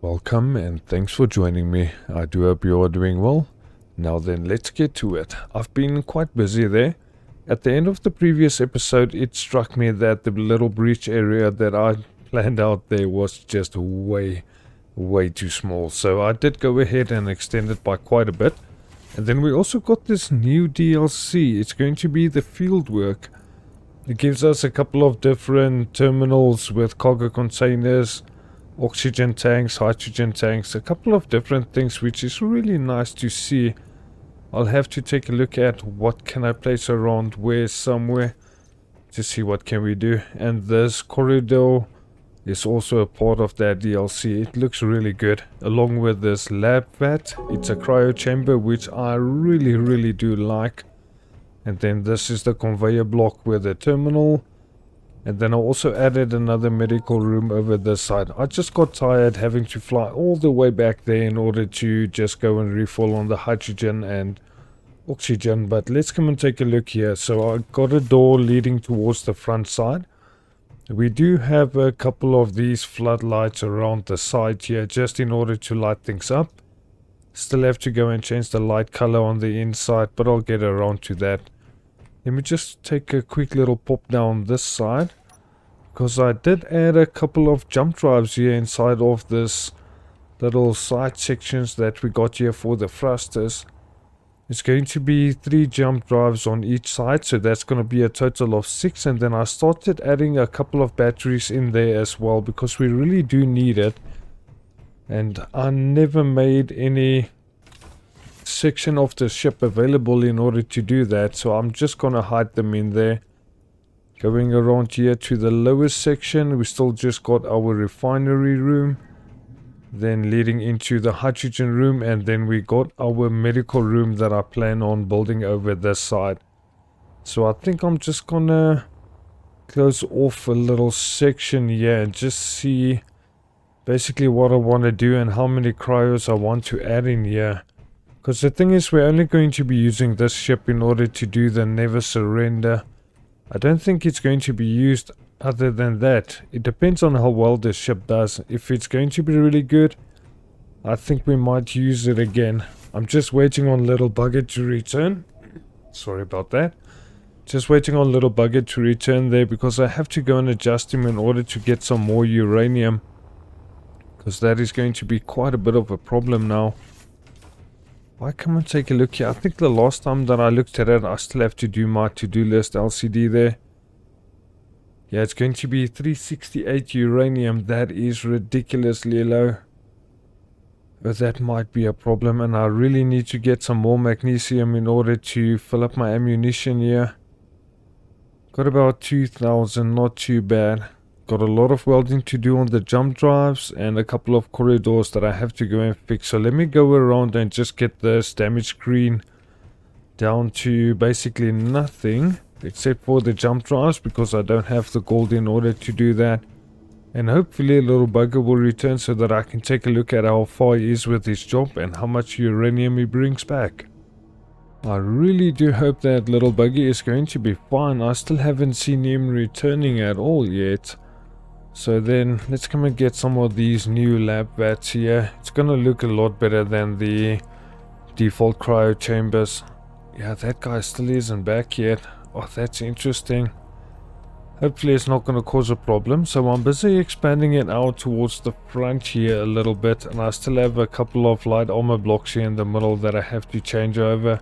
Welcome and thanks for joining me. I do hope you are doing well. Now then, let's get to it. I've been quite busy there. At the end of the previous episode, it struck me that the little breach area that I planned out there was just way too small. So I did go ahead and extend it by quite a bit. And then we also got this new DLC. It's going to be the field work. It gives us a couple of different terminals with cargo containers, oxygen tanks, hydrogen tanks, a couple of different things, which is really nice to see. I'll have to take a look at what can I place around where somewhere to see what can we do. And this corridor is also a part of that DLC. It looks really good, along with this lab vat. It's a cryo chamber, which I really do like. And then this is the conveyor block with the terminal. And then I also added another medical room over this side. I just got tired having to fly all the way back there in order to just go and refill on the hydrogen and oxygen. But let's come and take a look here. So I got a door leading towards the front side. We do have a couple of these floodlights around the side here just in order to light things up. Still have to go and change the light color on the inside, but I'll get around to that. Let me just take a quick little pop down this side, because I did add a couple of jump drives here inside of this little side sections that we got here for the thrusters. It's going to be 3 jump drives on each side, so that's going to be a total of 6. And then I started adding a couple of batteries in there as well, because we really do need it. And I never made any section of the ship available in order to do that, so I'm just gonna hide them in there. Going around here to the lowest section, we still just got our refinery room, then leading into the hydrogen room, and then we got our medical room that I plan on building over this side. So I think I'm just gonna close off a little section here and just see basically what I want to do and how many cryos I want to add in here. Because the thing is, we're only going to be using this ship in order to do the never surrender. I don't think it's going to be used other than that. It depends on how well this ship does. If it's going to be really good, I think we might use it again. I'm just waiting on Little Bugger to return. Sorry about that. Just waiting on Little Bugger to return there, because I have to go and adjust him in order to get some more uranium. Because that is going to be quite a bit of a problem now. Why come and take a look here? I think the last time that I looked at it, I still have to do my to-do list LCD there. Yeah, it's going to be 368 uranium. That is ridiculously low. But that might be a problem, and I really need to get some more magnesium in order to fill up my ammunition here. Got about 2,000, not too bad. Got a lot of welding to do on the jump drives and a couple of corridors that I have to go and fix. So let me go around and just get this damage screen down to basically nothing except for the jump drives, because I don't have the gold in order to do that. And hopefully a Little Bugger will return so that I can take a look at how far he is with his job and how much uranium he brings back. I really do hope that Little Buggy is going to be fine. I still haven't seen him returning at all yet. So then, let's come and get some of these new lab vats here. It's gonna look a lot better than the default cryo chambers. Yeah, that guy still isn't back yet. Oh, that's interesting. Hopefully it's not gonna cause a problem. So I'm busy expanding it out towards the front here a little bit. And I still have a couple of light armor blocks here in the middle that I have to change over,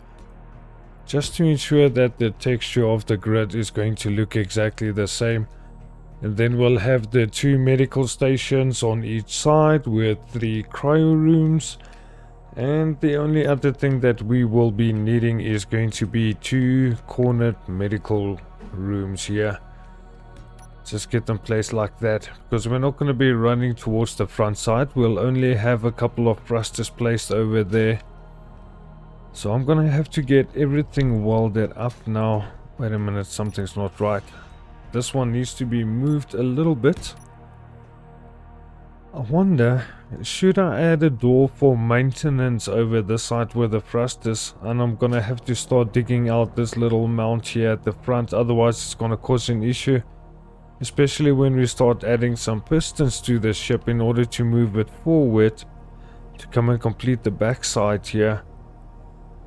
just to ensure that the texture of the grid is going to look exactly the same. And then we'll have the 2 medical stations on each side with 3 cryo rooms. And the only other thing that we will be needing is going to be 2 cornered medical rooms here. Just get them placed like that, because we're not going to be running towards the front side. We'll only have a couple of thrusters placed over there. So I'm going to have to get everything welded up now. Wait a minute, something's not right. This one needs to be moved a little bit. I wonder, should I add a door for maintenance over this side where the thrusters? And I'm gonna have to start digging out this little mount here at the front, otherwise it's gonna cause an issue. especially when we start adding some pistons to the ship in order to move it forward to come and complete the backside here.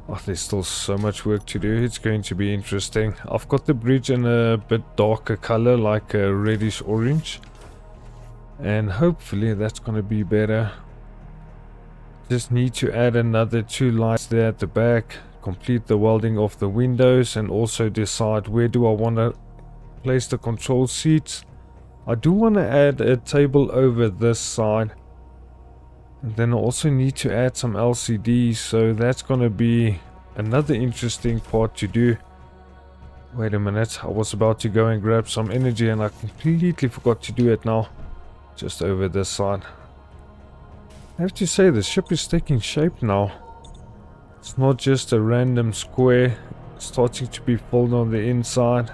Oh, there's still so much work to do. It's going to be interesting. I've got the bridge in a bit darker color, like a reddish orange, and hopefully that's going to be better. Just need to add another 2 lights there at the back, complete the welding of the windows, and also decide where do I want to place the control seats. I do want to add a table over this side, and then I also need to add some LCDs, so that's going to be another interesting part to do. Wait a minute, I was about to go and grab some energy and I completely forgot to do it now. Just over this side. I have to say, the ship is taking shape now. It's not just a random square. It's starting to be filled on the inside.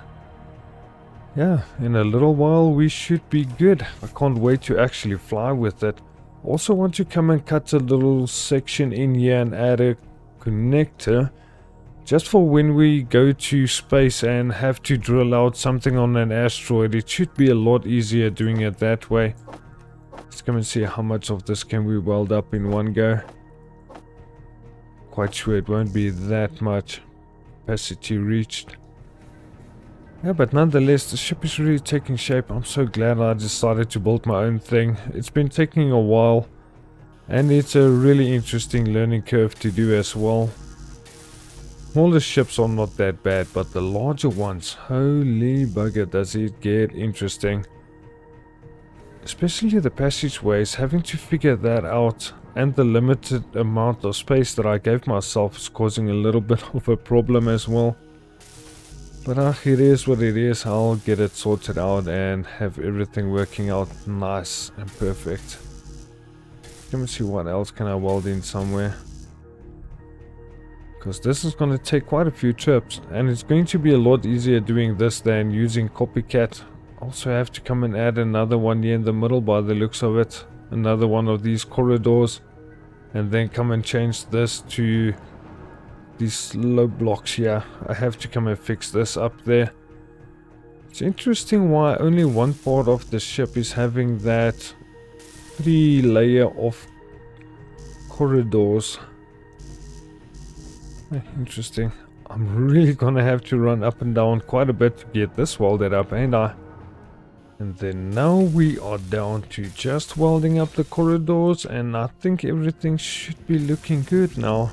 Yeah, in a little while we should be good. I can't wait to actually fly with it. Also want to come and cut a little section in here and add a connector. Just for when we go to space and have to drill out something on an asteroid. It should be a lot easier doing it that way. Let's come and see how much of this can we weld up in one go. Quite sure it won't be that much. Capacity reached. Yeah, but nonetheless, the ship is really taking shape. I'm so glad I decided to build my own thing. It's been taking a while, and it's a really interesting learning curve to do as well. Smaller ships are not that bad, but the larger ones, holy bugger, does it get interesting. Especially the passageways, having to figure that out, and the limited amount of space that I gave myself is causing a little bit of a problem as well. But it is what it is. I'll get it sorted out and have everything working out nice and perfect. Let me see what else can I weld in somewhere. Because this is going to take quite a few trips, and it's going to be a lot easier doing this than using Copycat. Also have to come and add another one here in the middle by the looks of it. Another one of these corridors. And then come and change this to these low blocks here. I have to come and fix this up there. It's interesting why only one part of the ship is having that 3-layer of corridors. Interesting. I'm really gonna have to run up and down quite a bit to get this welded up, ain't I? And then now we are down to just welding up the corridors, and I think everything should be looking good now.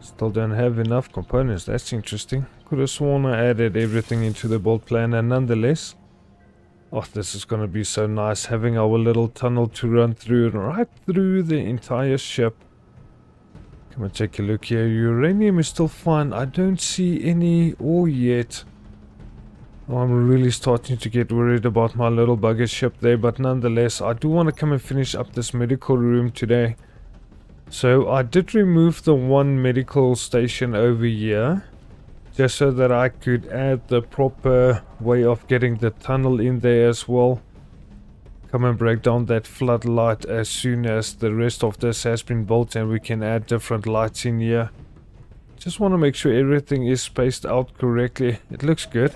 Still don't have enough components, that's interesting. Could have sworn I added everything into the build plan, and nonetheless. Oh, this is gonna be so nice, having our little tunnel to run through, right through the entire ship. Come and take a look here. Uranium is still fine. I don't see any ore yet. Oh, I'm really starting to get worried about my little bugger ship there, but nonetheless, I do want to come and finish up this medical room today. So I did remove the one medical station over here, just so that I could add the proper way of getting the tunnel in there as well. Come and break down that floodlight as soon as the rest of this has been built and we can add different lights in here. Just want to make sure everything is spaced out correctly. It looks good.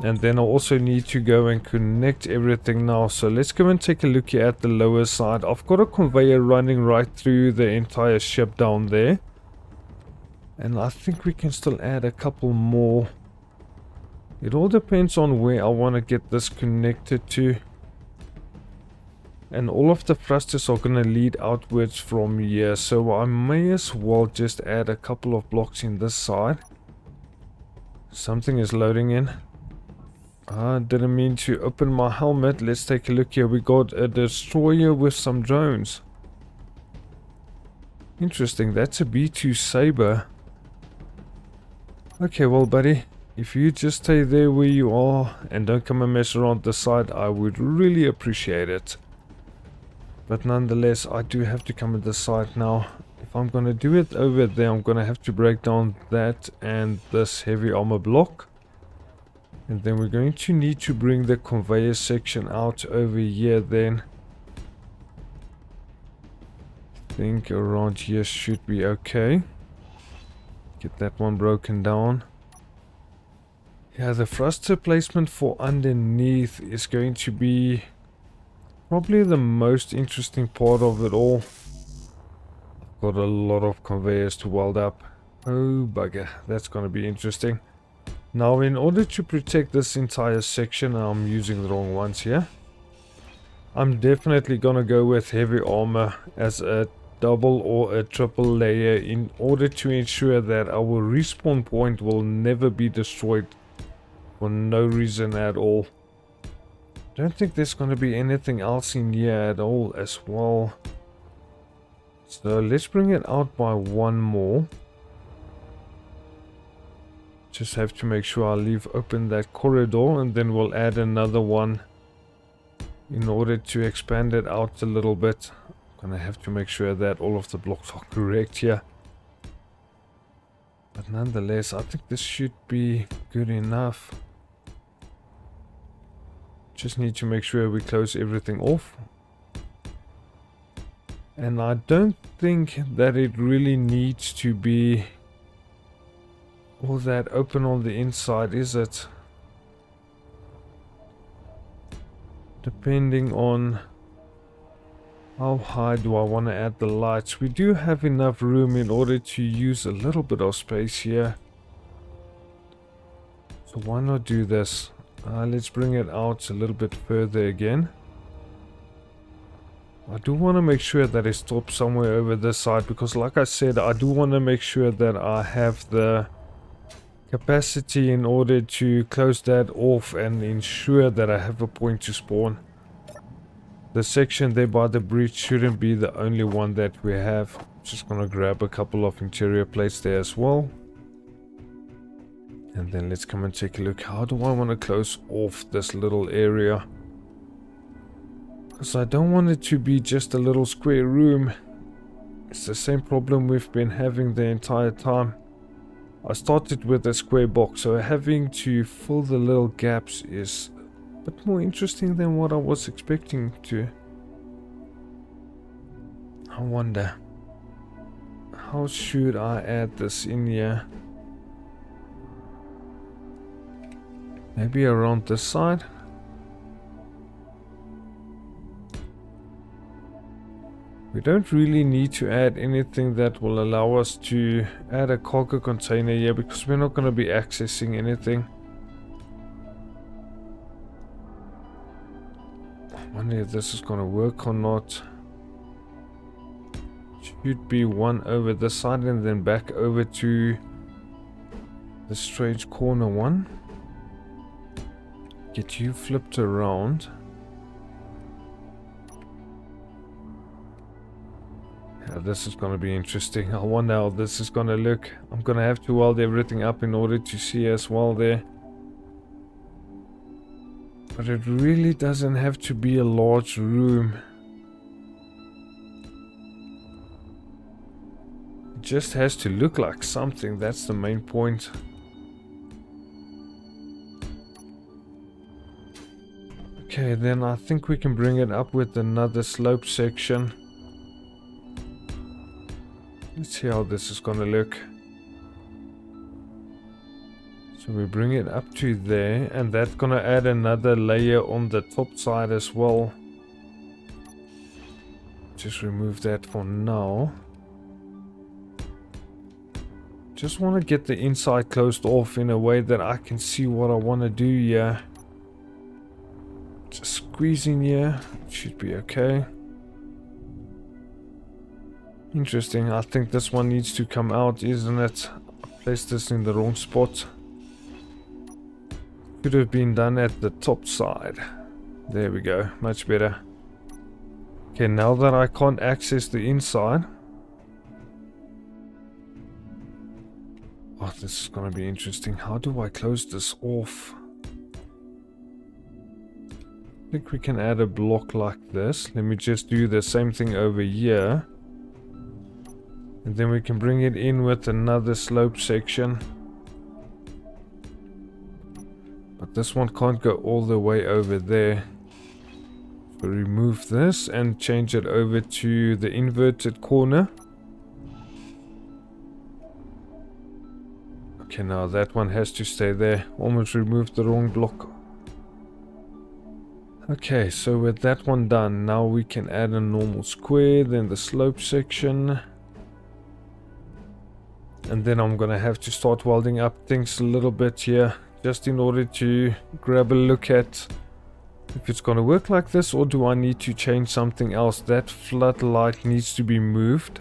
And then I also need to go and connect everything now. So let's go and take a look here at the lower side. I've got a conveyor running right through the entire ship down there. And I think we can still add a couple more. It all depends on where I want to get this connected to. And all of the thrusters are going to lead outwards from here. So I may as well just add a couple of blocks in this side. Something is loading in. I didn't mean to open my helmet. Let's take a look here. We got a destroyer with some drones. Interesting. That's a B2 Saber. Okay, well, buddy. If you just stay there where you are and don't come and mess around the side, I would really appreciate it. But nonetheless, I do have to come at the side now. If I'm going to do it over there, I'm going to have to break down that and this heavy armor block. And then we're going to need to bring the conveyor section out over here then. I think around here should be okay. Get that one broken down. Yeah, the thruster placement for underneath is going to be probably the most interesting part of it all. Got a lot of conveyors to weld up. Oh bugger, that's going to be interesting. Now, in order to protect this entire section, I'm using the wrong ones here. I'm definitely going to go with heavy armor as a double or a triple layer in order to ensure that our respawn point will never be destroyed for no reason at all. Don't think there's going to be anything else in here at all as well. So let's bring it out by one more. Just have to make sure I leave open that corridor, and then we'll add another one in order to expand it out a little bit. I'm gonna have to make sure that all of the blocks are correct here. But nonetheless, I think this should be good enough. Just need to make sure we close everything off. And I don't think that it really needs to be all that open on the inside, is it? Depending on how high do I want to add the lights. We do have enough room in order to use a little bit of space here. So why not do this? Let's bring it out a little bit further again. I do want to make sure that it stops somewhere over this side, because like I said, I do want to make sure that I have the capacity in order to close that off and ensure that I have a point to spawn. The section there by the breach shouldn't be the only one that we have. Just gonna grab a couple of interior plates there as well. And then let's come and take a look. How do I want to close off this little area? Because I don't want it to be just a little square room. It's the same problem we've been having the entire time. I started with a square box, so having to fill the little gaps is a bit more interesting than what I was expecting to. I wonder, how should I add this in here? Maybe around this side? We don't really need to add anything that will allow us to add a cargo container here, because we're not going to be accessing anything. I wonder if this is going to work or not. Should be one over this side and then back over to the strange corner one. Get you flipped around. Yeah, this is going to be interesting. I wonder how this is going to look. I'm going to have to weld everything up in order to see as well there. But it really doesn't have to be a large room. It just has to look like something. That's the main point. Okay, then I think we can bring it up with another slope section. Let's see how this is going to look. So we bring it up to there, and that's going to add another layer on the top side as well. Just remove that for now. Just want to get the inside closed off in a way that I can see what I want to do here. Just squeezing here, should be okay. Interesting, I think this one needs to come out, isn't it? I placed this in the wrong spot. Could have been done at the top side. There we go, much better. Okay, now that I can't access the inside. Oh, this is gonna be interesting. How do I close this off? I think we can add a block like this. Let me just do the same thing over here. And then we can bring it in with another slope section. But this one can't go all the way over there. So remove this and change it over to the inverted corner. Okay, now that one has to stay there. Almost removed the wrong block. Okay, so with that one done, now we can add a normal square, then the slope section. And then I'm gonna have to start welding up things a little bit here, just in order to grab a look at if it's gonna work like this, or do I need to change something else. That floodlight needs to be moved.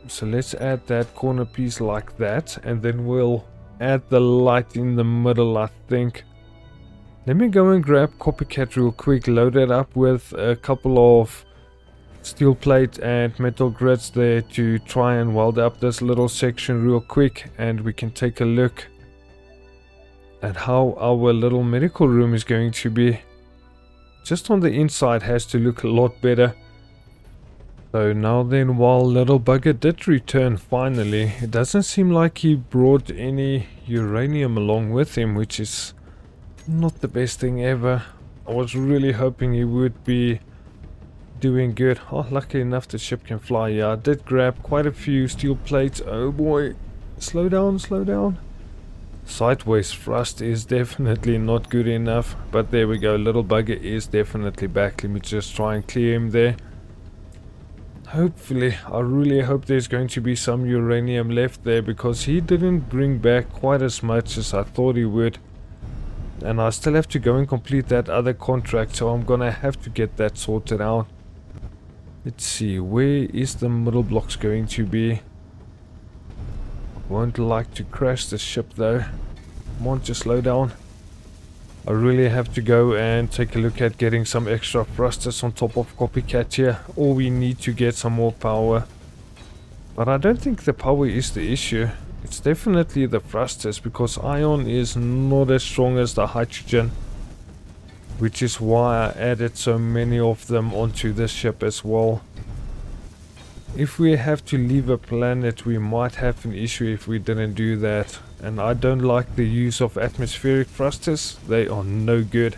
So let's add that corner piece like that, and then we'll add the light in the middle, I think. Let me go and grab Copycat real quick, load it up with a couple of steel plate and metal grids there to try and weld up this little section real quick, and we can take a look at how our little medical room is going to be. Just on the inside has to look a lot better. So now then, while little bugger did return finally, it doesn't seem like he brought any uranium along with him, which is not the best thing ever. I was really hoping he would be doing good. Oh, luckily enough the ship can fly. Yeah, I did grab quite a few steel plates. Oh boy, slow down, slow down. Sideways thrust is definitely not good enough, but there we go. Little bugger is definitely back. Let me just try and clear him there. Hopefully, I really hope there's going to be some uranium left there, because he didn't bring back quite as much as I thought he would. And I still have to go and complete that other contract, so I'm gonna have to get that sorted out. Let's see, where is the middle blocks going to be? Won't like to crash the ship though. Come on, just slow down. I really have to go and take a look at getting some extra thrusters on top of Copycat here, or we need to get some more power. But I don't think the power is the issue. It's definitely the thrusters, because iron is not as strong as the hydrogen, which is why I added so many of them onto this ship as well. If we have to leave a planet, we might have an issue if we didn't do that. And I don't like the use of atmospheric thrusters. They are no good.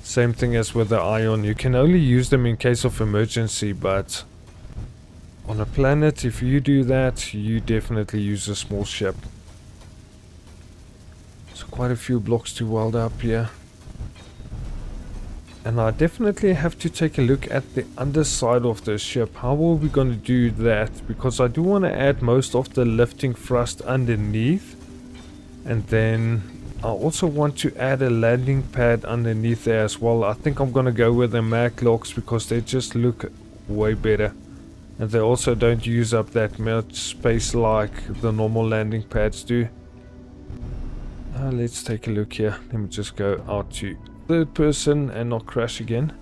Same thing as with the ion. You can only use them in case of emergency, but on a planet, if you do that, you definitely use a small ship. So quite a few blocks to weld up here. And I definitely have to take a look at the underside of the ship. How are we going to do that? Because I do want to add most of the lifting thrust underneath. And then I also want to add a landing pad underneath there as well. I think I'm going to go with the mag locks, because they just look way better. And they also don't use up that much space like the normal landing pads do. Let's take a look here. Let me just go out to third person and not crash again.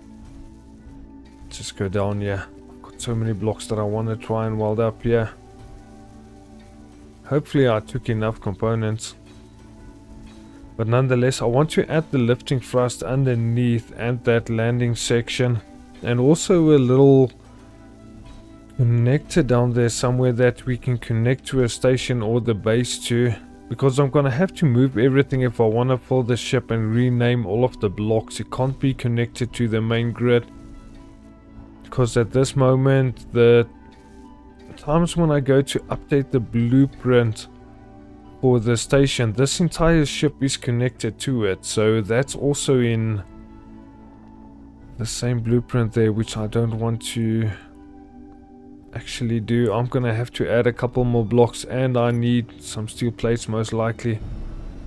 Just go down here. I've got so many blocks that I want to try and weld up here. Hopefully I took enough components. But nonetheless, I want to add the lifting thrust underneath and that landing section. And also a little connector down there somewhere that we can connect to a station or the base to. Because I'm gonna have to move everything if I want to fill the ship and rename all of the blocks. It can't be connected to the main grid. Because at this moment, the times when I go to update the blueprint for the station, this entire ship is connected to it. So that's also in the same blueprint there, which I don't want to actually do. I'm gonna have to add a couple more blocks, and I need some steel plates most likely.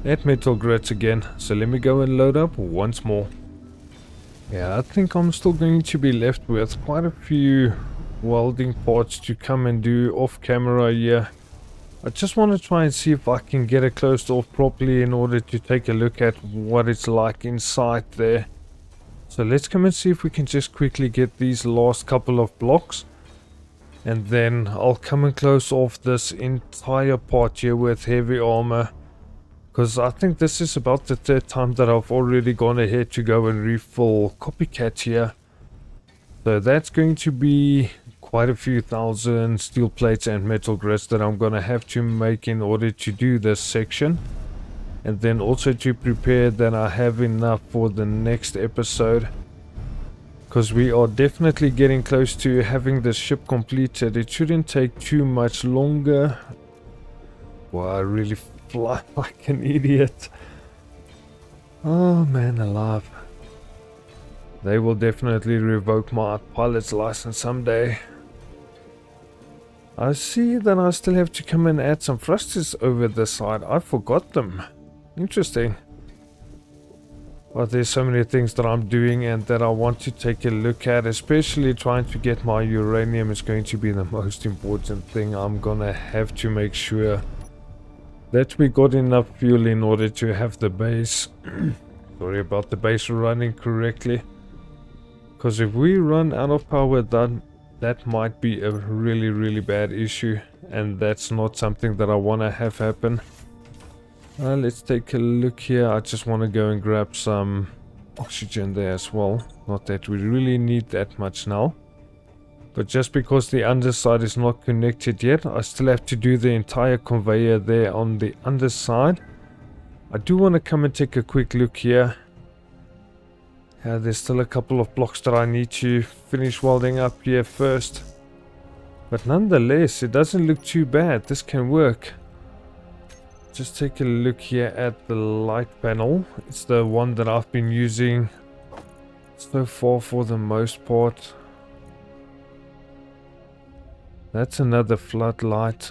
Add metal grids again. So let me go and load up once more. Yeah, I think I'm still going to be left with quite a few welding parts to come and do off camera here. I just want to try and see if I can get it closed off properly in order to take a look at what it's like inside there. So let's come and see if we can just quickly get these last couple of blocks. And then I'll come and close off this entire part here with heavy armor. Because I think this is about the third time that I've already gone ahead to go and refill Copycat here. So that's going to be quite a few thousand steel plates and metal grids that I'm going to have to make in order to do this section. And then also to prepare that I have enough for the next episode. Because we are definitely getting close to having the ship completed. It shouldn't take too much longer. Boy, I really fly like an idiot. Oh man alive. They will definitely revoke my pilot's license someday. I see that I still have to come and add some thrusters over the side. I forgot them. Interesting. But there's so many things that I'm doing and that I want to take a look at, especially trying to get my uranium is going to be the most important thing. I'm gonna have to make sure that we got enough fuel in order to have the base, sorry about the base running correctly. Because if we run out of power, then that might be a really bad issue, and that's not something that I want to have happen. Let's take a look here. I just want to go and grab some oxygen there as well. Not that we really need that much now. But just because the underside is not connected yet, I still have to do the entire conveyor there on the underside. I do want to come and take a quick look here. There's still a couple of blocks that I need to finish welding up here first. But nonetheless, it doesn't look too bad. This can work. Just take a look here at the light panel. It's the one that I've been using so far for the most part. That's another floodlight.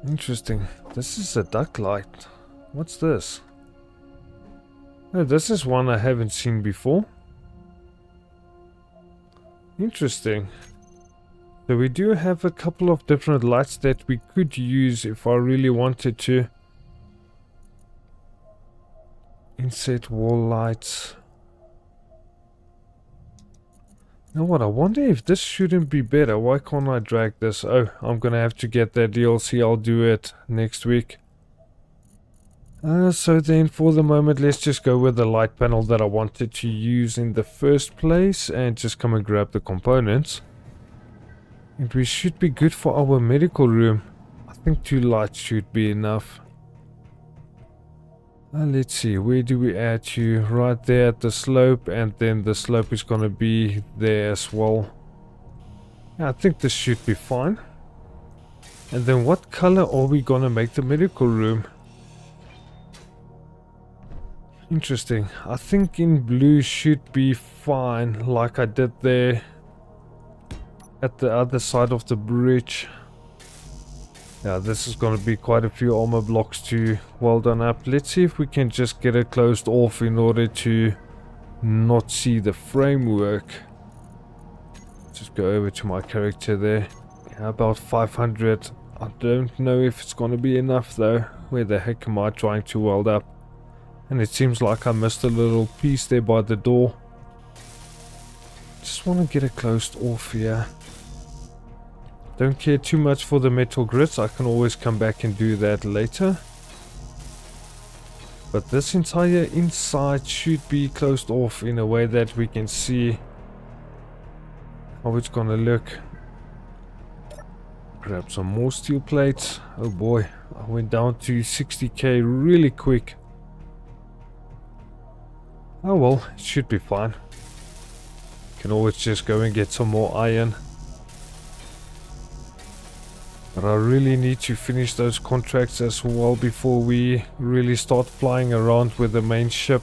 Interesting. This is a duct light. What's this? Oh, this is one I haven't seen before. Interesting. So we do have a couple of different lights that we could use if I really wanted to. Inset wall lights. Now what, I wonder if this shouldn't be better. Why can't I drag this? Oh, I'm gonna have to get that DLC. I'll do it next week. So then for the moment, let's just go with the light panel that I wanted to use in the first place and just come and grab the components. And we should be good for our medical room. I think 2 lights should be enough. Let's see, where do we add to? Right there at the slope, and then the slope is going to be there as well. Yeah, I think this should be fine. And then what color are we going to make the medical room? Interesting. I think in blue should be fine, like I did there at the other side of the bridge. Yeah, this is going to be quite a few armor blocks to weld on up. Let's see if we can just get it closed off in order to not see the framework. Just go over to my character there. Yeah, about 500. I don't know if it's going to be enough though. Where the heck am I trying to weld up? And it seems like I missed a little piece there by the door. Just want to get it closed off here. Don't care too much for the metal grids. I can always come back and do that later. But this entire inside should be closed off in a way that we can see how it's gonna look. Grab some more steel plates. Oh boy, I went down to 60k really quick. Oh well, it should be fine. Can always just go and get some more iron. But I really need to finish those contracts as well before we really start flying around with the main ship.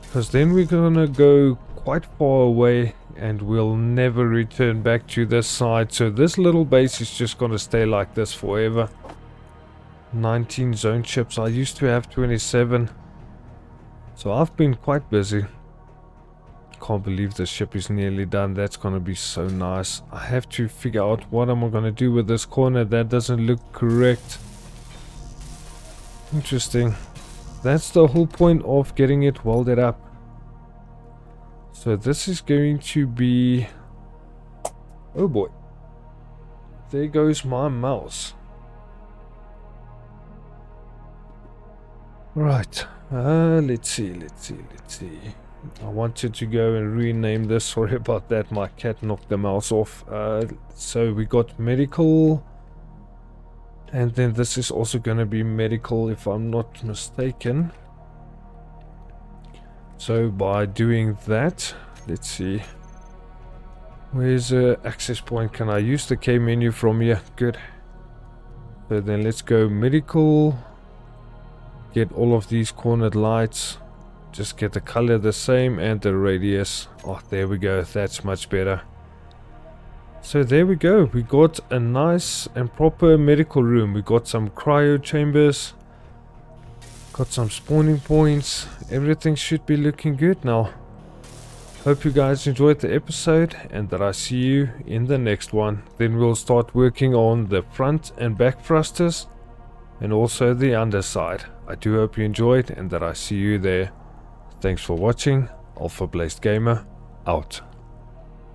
Because then we're gonna go quite far away and we'll never return back to this side. So this little base is just gonna stay like this forever. 19 zone ships. I used to have 27. So I've been quite busy. Can't believe the ship is nearly done. That's gonna be so nice. I have to figure out what am I gonna do with this corner. That doesn't look correct. Interesting. That's the whole point of getting it welded up. So this is going to be... Oh boy. There goes my mouse. Right. Let's see. I wanted to go and rename this. Sorry about that. My cat knocked the mouse off. So we got medical. And then this is also going to be medical if I'm not mistaken. So by doing that, let's see. Where's the access point? Can I use the K menu from here? Good. So then let's go medical. Get all of these cornered lights. Just get the color the same and the radius. Oh, there we go. That's much better. So there we go. We got a nice and proper medical room. We got some cryo chambers. Got some spawning points. Everything should be looking good now. Hope you guys enjoyed the episode and that I see you in the next one. Then we'll start working on the front and back thrusters and also the underside. I do hope you enjoyed and that I see you there. Thanks for watching. Alpha Blazed Gamer out.